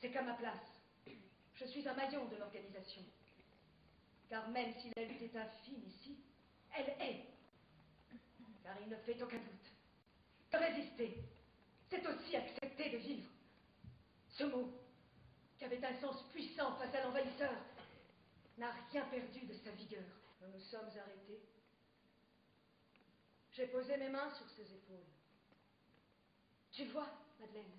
C'est qu'à ma place, je suis un maillon de l'organisation. Car même si la lutte est infime ici, elle est. Car il ne fait aucun doute. De résister, c'est aussi accepter de vivre. Ce mot, qui avait un sens puissant face à l'envahisseur, n'a rien perdu de sa vigueur. Nous nous sommes arrêtés. J'ai posé mes mains sur ses épaules. Tu vois, Madeleine,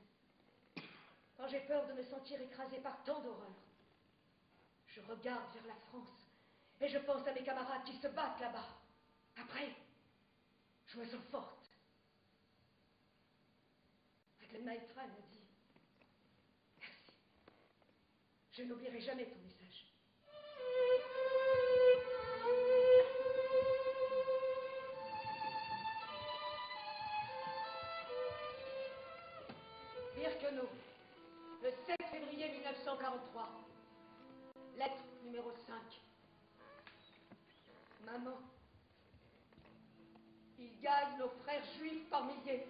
quand j'ai peur de me sentir écrasée par tant d'horreur, je regarde vers la France et je pense à mes camarades qui se battent là-bas. Après, je me sens forte. Madeleine Maïfra m'a dit merci. Je n'oublierai jamais ton message. Birkenau, le 7 février 1943. Lettre numéro 5. Maman, ils gagnent nos frères juifs par milliers.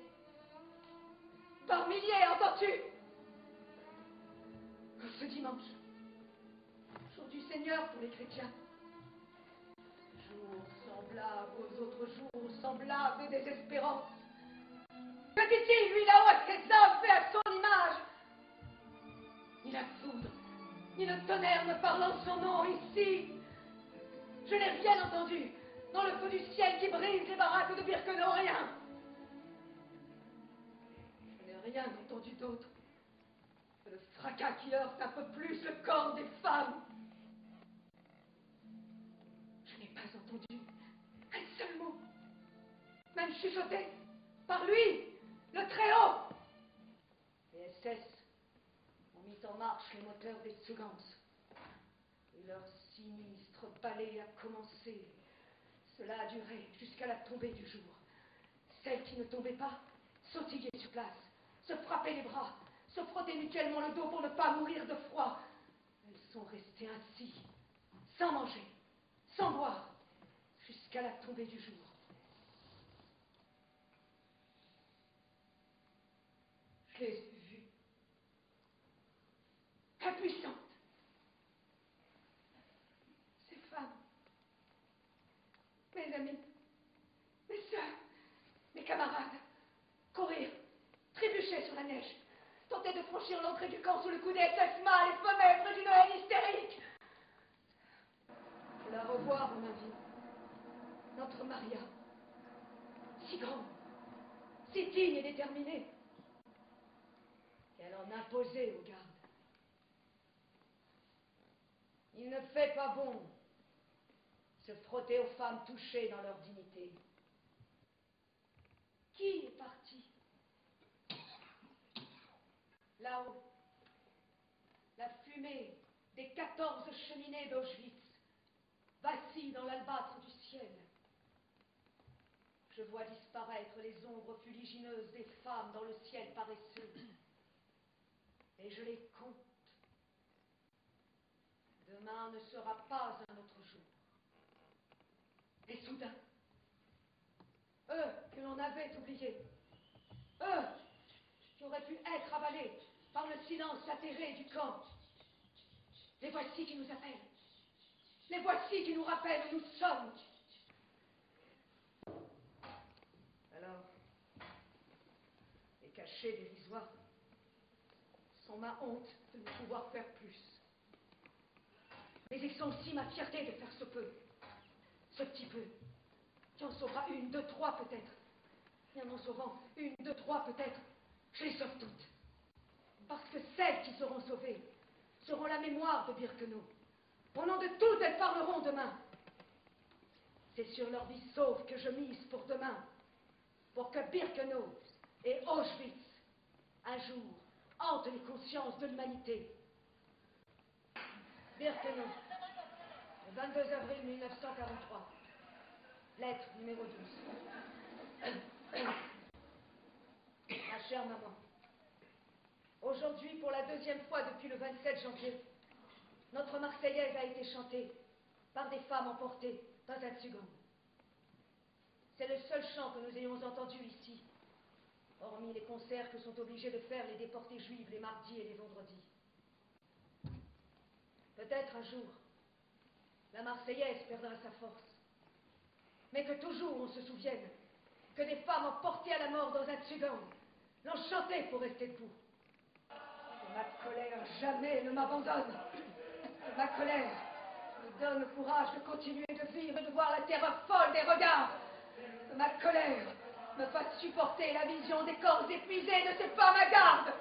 Par milliers, entends-tu? Ce dimanche, jour du Seigneur pour les chrétiens. Jour semblable aux autres jours, semblable et désespérant. Que dit-il, lui, là-haut, à ces hommes faits à son image? Ni la foudre, ni le tonnerre ne parlant son nom ici. Je n'ai rien entendu. Dans le feu du ciel qui brise les baraques de Birkenau, rien. Je n'ai rien entendu d'autre que le fracas qui heurte un peu plus le corps des femmes. Je n'ai pas entendu un seul mot, même chuchoté par lui, le Très-Haut. Les SS ont mis en marche les moteurs des Zugans. Et leur sinistre balai a commencé. Cela a duré jusqu'à la tombée du jour. Celles qui ne tombaient pas sautillaient sur place, se frappaient les bras, se frottaient mutuellement le dos pour ne pas mourir de froid. Elles sont restées ainsi, sans manger, sans boire, jusqu'à la tombée du jour. Je les ai vues, impuissantes. Ces femmes, mes amis, mes sœurs, mes camarades, courir, trébucher sur la neige, tenter de franchir l'entrée du camp sous le coup des SS mâles et femelles d'une haine hystérique. Je la revois, mon avis, notre Maria, si grande, si digne et déterminée, qu'elle en imposait aux gardes. Il ne fait pas bon se frotter aux femmes touchées dans leur dignité. Qui est parti? Là-haut, la fumée des 14 cheminées d'Auschwitz vacille dans l'albâtre du ciel. Je vois disparaître les ombres fuligineuses des femmes dans le ciel paresseux. Et je les compte. Demain ne sera pas un autre jour. Et soudain, eux que l'on avait oubliés, eux qui auraient pu être avalés par le silence atterré du camp, les voici qui nous appellent. Les voici qui nous rappellent où nous sommes. Alors, les cachets dérisoires sont ma honte de ne pouvoir faire plus. Mais ils sont aussi ma fierté de faire ce peu, ce petit peu, qui en sauvera une, deux, trois peut-être. Et en sauvant une, deux, trois peut-être, je les sauve toutes. Parce que celles qui seront sauvées seront la mémoire de Birkenau. Au nom de toutes, elles parleront demain. C'est sur leur vie sauve que je mise pour demain, pour que Birkenau et Auschwitz, un jour, hantent les consciences de l'humanité. Birkenau, le 22 avril 1943. Lettre numéro 12. Ma chère maman, aujourd'hui, pour la deuxième fois depuis le 27 janvier, notre Marseillaise a été chantée par des femmes emportées dans un Zugan. C'est le seul chant que nous ayons entendu ici, hormis les concerts que sont obligés de faire les déportés juifs les mardis et les vendredis. Peut-être un jour, la Marseillaise perdra sa force. Mais que toujours on se souvienne que des femmes emportées à la mort dans un tsugang l'ont chanté pour rester debout. Que ma colère jamais ne m'abandonne. Que ma colère me donne le courage de continuer de vivre et de voir la terreur folle des regards. Que ma colère me fasse supporter la vision des corps épuisés de ces femmes à garde.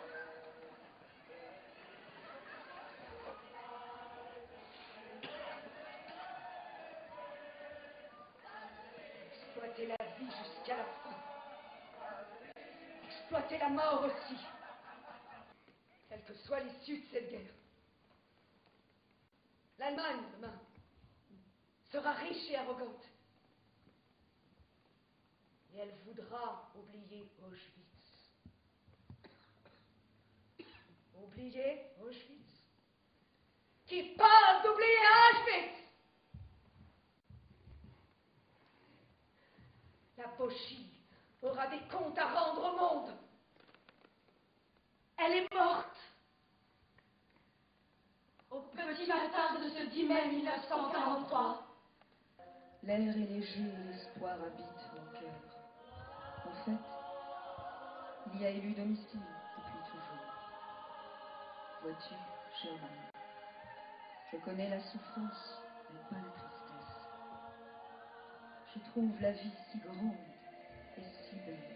Exploiter la vie jusqu'à la fin. Exploiter la mort aussi. Quelle que soit l'issue de cette guerre. L'Allemagne, demain, sera riche et arrogante. Et elle voudra oublier Auschwitz. Oublier Auschwitz? Qui parle d'oublier Auschwitz? La Bochie aura des comptes à rendre au monde. Elle est morte. Au petit matin de ce 10 mai 1943. L'air est léger et l'espoir habite mon cœur. En fait, il y a élu domicile depuis toujours. Vois-tu, Sherman, je connais la souffrance, mais pas la tristesse. Je trouve la vie si grande et si belle.